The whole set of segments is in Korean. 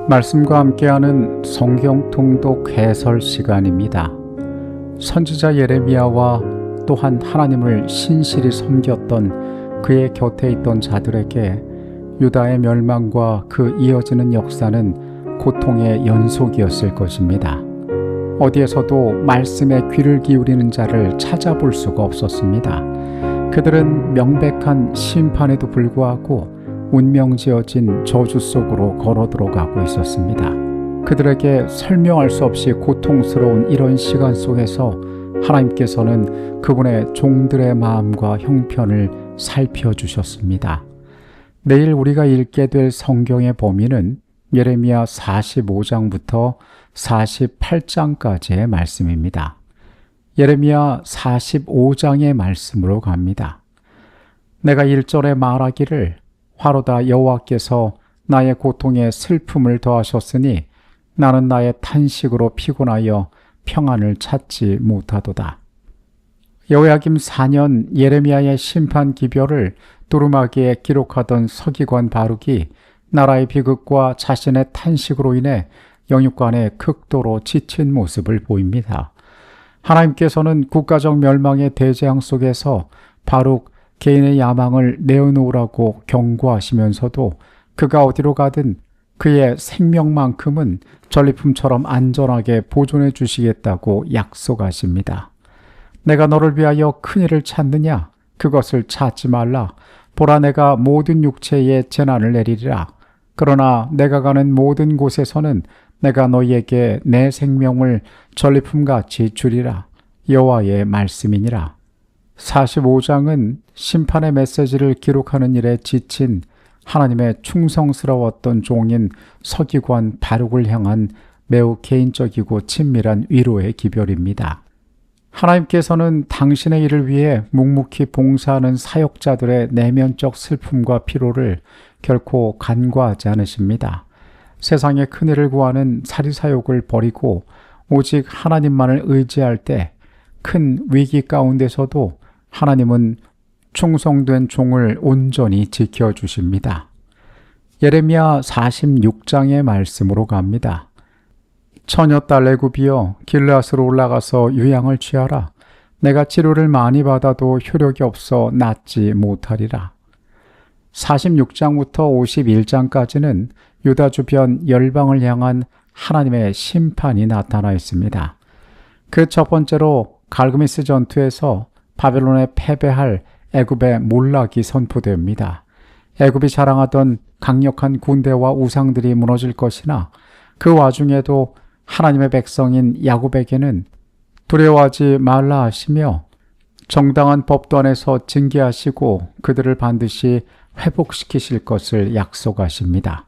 말씀과 함께하는 성경 통독 해설 시간입니다. 선지자 예레미야와 또한 하나님을 신실히 섬겼던 그의 곁에 있던 자들에게 유다의 멸망과 그 이어지는 역사는 고통의 연속이었을 것입니다. 어디에서도 말씀에 귀를 기울이는 자를 찾아볼 수가 없었습니다. 그들은 명백한 심판에도 불구하고 운명지어진 저주 속으로 걸어 들어가고 있었습니다. 그들에게 설명할 수 없이 고통스러운 이런 시간 속에서 하나님께서는 그분의 종들의 마음과 형편을 살펴주셨습니다. 내일 우리가 읽게 될 성경의 범위는 예레미야 45장부터 48장까지의 말씀입니다. 예레미야 45장의 말씀으로 갑니다. 내가 1절에 말하기를 화로다 여호와께서 나의 고통에 슬픔을 더하셨으니 나는 나의 탄식으로 피곤하여 평안을 찾지 못하도다. 여호야김 4년 예레미야의 심판 기별을 두루마기에 기록하던 서기관 바룩이 나라의 비극과 자신의 탄식으로 인해 영육간에 극도로 지친 모습을 보입니다. 하나님께서는 국가적 멸망의 대재앙 속에서 바룩 개인의 야망을 내어놓으라고 경고하시면서도 그가 어디로 가든 그의 생명만큼은 전리품처럼 안전하게 보존해 주시겠다고 약속하십니다. 내가 너를 위하여 큰일을 찾느냐? 그것을 찾지 말라. 보라, 내가 모든 육체에 재난을 내리리라. 그러나 내가 가는 모든 곳에서는 내가 너희에게 내 생명을 전리품같이 주리라. 여호와의 말씀이니라. 45장은 심판의 메시지를 기록하는 일에 지친 하나님의 충성스러웠던 종인 서기관 바룩을 향한 매우 개인적이고 친밀한 위로의 기별입니다. 하나님께서는 당신의 일을 위해 묵묵히 봉사하는 사역자들의 내면적 슬픔과 피로를 결코 간과하지 않으십니다. 세상의 큰일을 구하는 사리사욕을 버리고 오직 하나님만을 의지할 때 큰 위기 가운데서도 하나님은 충성된 종을 온전히 지켜주십니다. 예레미야 46장의 말씀으로 갑니다. 처녀딸 애굽이여 길앗으로 올라가서 유양을 취하라. 내가 치료를 많이 받아도 효력이 없어 낫지 못하리라. 46장부터 51장까지는 유다 주변 열방을 향한 하나님의 심판이 나타나 있습니다. 그 첫 번째로 갈그미스 전투에서 바벨론에 패배할 애굽의 몰락이 선포됩니다. 애굽이 자랑하던 강력한 군대와 우상들이 무너질 것이나 그 와중에도 하나님의 백성인 야곱에게는 두려워하지 말라 하시며 정당한 법도 안에서 징계하시고 그들을 반드시 회복시키실 것을 약속하십니다.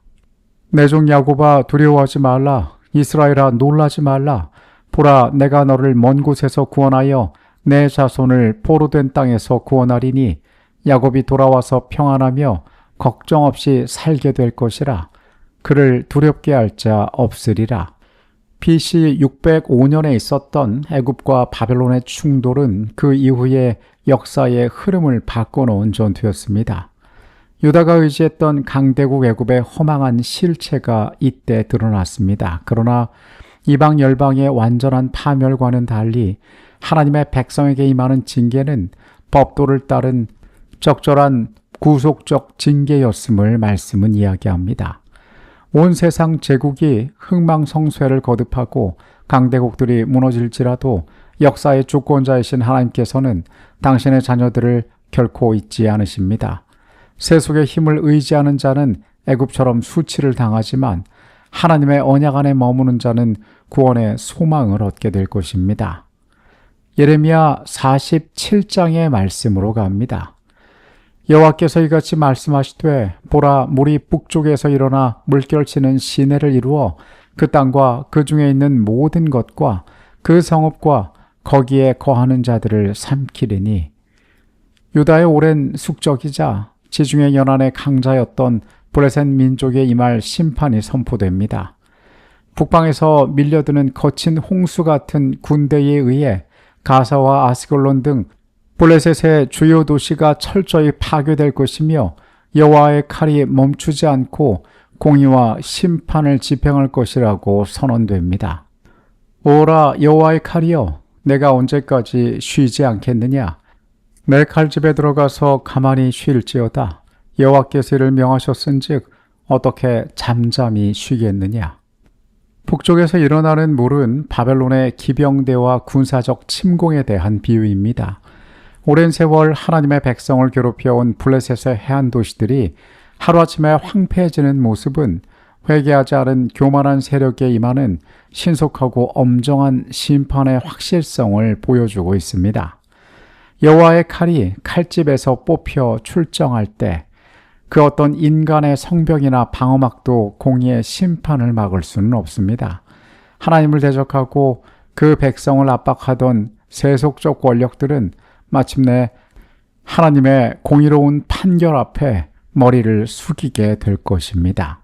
내 종 야곱아 두려워하지 말라. 이스라엘아 놀라지 말라. 보라, 내가 너를 먼 곳에서 구원하여 내 자손을 포로된 땅에서 구원하리니 야곱이 돌아와서 평안하며 걱정 없이 살게 될 것이라. 그를 두렵게 할 자 없으리라. BC 605년에 있었던 애굽과 바벨론의 충돌은 그 이후에 역사의 흐름을 바꿔놓은 전투였습니다. 유다가 의지했던 강대국 애굽의 허망한 실체가 이때 드러났습니다. 그러나 이방 열방의 완전한 파멸과는 달리 하나님의 백성에게 임하는 징계는 법도를 따른 적절한 구속적 징계였음을 말씀은 이야기합니다. 온 세상 제국이 흥망성쇠를 거듭하고 강대국들이 무너질지라도 역사의 주권자이신 하나님께서는 당신의 자녀들을 결코 잊지 않으십니다. 세속의 힘을 의지하는 자는 애굽처럼 수치를 당하지만 하나님의 언약 안에 머무는 자는 구원의 소망을 얻게 될 것입니다. 예레미야 47장의 말씀으로 갑니다. 여호와께서 이같이 말씀하시되 보라, 물이 북쪽에서 일어나 물결치는 시내를 이루어 그 땅과 그 중에 있는 모든 것과 그 성읍과 거기에 거하는 자들을 삼키리니 유다의 오랜 숙적이자 지중해 연안의 강자였던 블레셋 민족의 임할 심판이 선포됩니다. 북방에서 밀려드는 거친 홍수 같은 군대에 의해 가사와 아스글론 등 블레셋의 주요 도시가 철저히 파괴될 것이며 여호와의 칼이 멈추지 않고 공의와 심판을 집행할 것이라고 선언됩니다. 오라 여호와의 칼이여, 내가 언제까지 쉬지 않겠느냐? 내 칼집에 들어가서 가만히 쉴지어다. 여호와께서 이를 명하셨은즉 어떻게 잠잠히 쉬겠느냐? 북쪽에서 일어나는 물은 바벨론의 기병대와 군사적 침공에 대한 비유입니다. 오랜 세월 하나님의 백성을 괴롭혀온 블레셋의 해안 도시들이 하루아침에 황폐해지는 모습은 회개하지 않은 교만한 세력에 임하는 신속하고 엄정한 심판의 확실성을 보여주고 있습니다. 여호와의 칼이 칼집에서 뽑혀 출정할 때 그 어떤 인간의 성벽이나 방어막도 공의의 심판을 막을 수는 없습니다. 하나님을 대적하고 그 백성을 압박하던 세속적 권력들은 마침내 하나님의 공의로운 판결 앞에 머리를 숙이게 될 것입니다.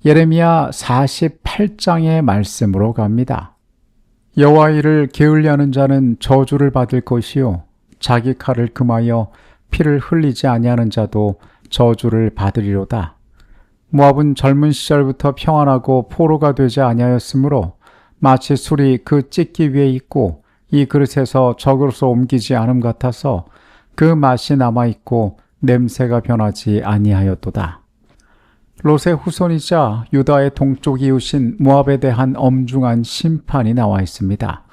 예레미야 48장의 말씀으로 갑니다. 여호와 이를 게을리하는 자는 저주를 받을 것이요 자기 칼을 금하여 피를 흘리지 아니하는 자도 저주를 받으리로다. 모압은 젊은 시절부터 평안하고 포로가 되지 아니하였으므로 마치 술이 그 찢기 위에 있고 이 그릇에서 저 그릇으로 옮기지 않음 같아서 그 맛이 남아있고 냄새가 변하지 아니하였도다. 롯의 후손이자 유다의 동쪽 이웃인 모압에 대한 엄중한 심판이 나와 있습니다.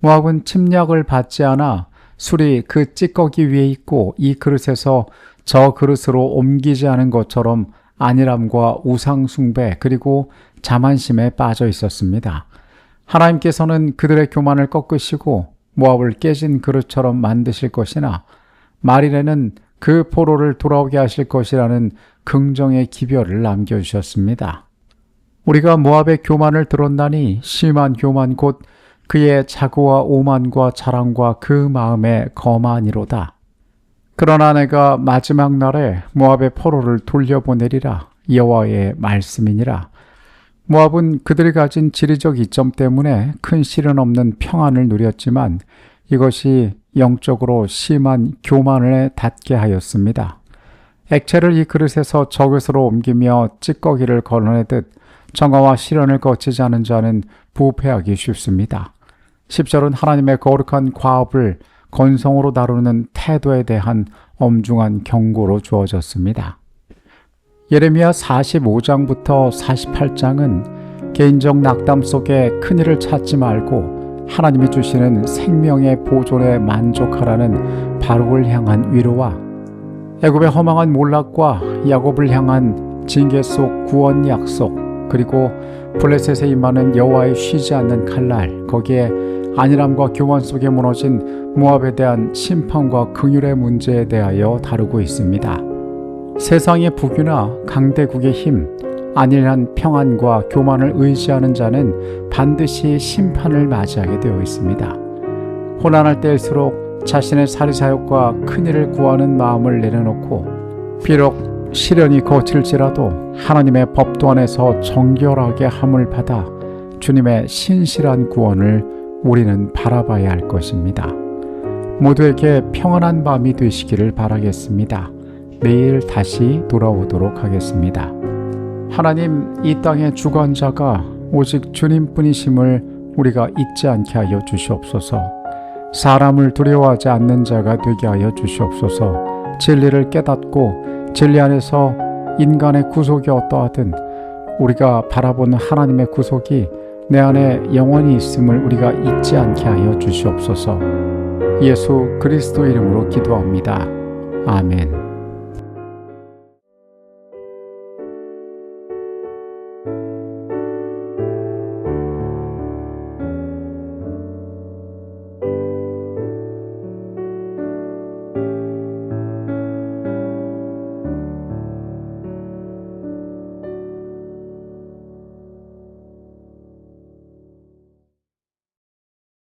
모압은 침략을 받지 않아 술이 그 찌꺼기 위에 있고 이 그릇에서 저 그릇으로 옮기지 않은 것처럼 안일함과 우상숭배 그리고 자만심에 빠져 있었습니다. 하나님께서는 그들의 교만을 꺾으시고 모압을 깨진 그릇처럼 만드실 것이나 말일에는 그 포로를 돌아오게 하실 것이라는 긍정의 기별을 남겨주셨습니다. 우리가 모압의 교만을 들었나니 심한 교만 곧 그의 자고와 오만과 자랑과 그 마음에 거만이로다. 그러나 내가 마지막 날에 모압의 포로를 돌려보내리라. 여호와의 말씀이니라. 모압은 그들이 가진 지리적 이점 때문에 큰 시련 없는 평안을 누렸지만 이것이 영적으로 심한 교만을 닿게 하였습니다. 액체를 이 그릇에서 저 그릇으로 옮기며 찌꺼기를 걸어내듯 정화와 시련을 거치지 않은 자는 부패하기 쉽습니다. 10절은 하나님의 거룩한 과업을 건성으로 다루는 태도에 대한 엄중한 경고로 주어졌습니다. 예레미야 45장부터 48장은 개인적 낙담 속에 큰일을 찾지 말고 하나님이 주시는 생명의 보존에 만족하라는 바룩을 향한 위로와 애굽의 허망한 몰락과 야곱을 향한 징계 속 구원 약속 그리고 블레셋에 임하는 여호와의 쉬지 않는 칼날 거기에 안일함과 교만 속에 무너진 모압에 대한 심판과 긍휼의 문제에 대하여 다루고 있습니다. 세상의 부귀나 강대국의 힘, 안일한 평안과 교만을 의지하는 자는 반드시 심판을 맞이하게 되어 있습니다. 혼란할 때일수록 자신의 사리사욕과 큰일을 구하는 마음을 내려놓고 비록 시련이 거칠지라도 하나님의 법도 안에서 정결하게 함을 받아 주님의 신실한 구원을 우리는 바라봐야 할 것입니다. 모두에게 평안한 밤이 되시기를 바라겠습니다. 내일 다시 돌아오도록 하겠습니다. 하나님, 이 땅의 주관자가 오직 주님뿐이심을 우리가 잊지 않게 하여 주시옵소서. 사람을 두려워하지 않는 자가 되게 하여 주시옵소서. 진리를 깨닫고 진리 안에서 인간의 구속이 어떠하든 우리가 바라보는 하나님의 구속이 내 안에 영원히 있음을 우리가 잊지 않게 하여 주시옵소서. 예수 그리스도 이름으로 기도합니다. 아멘.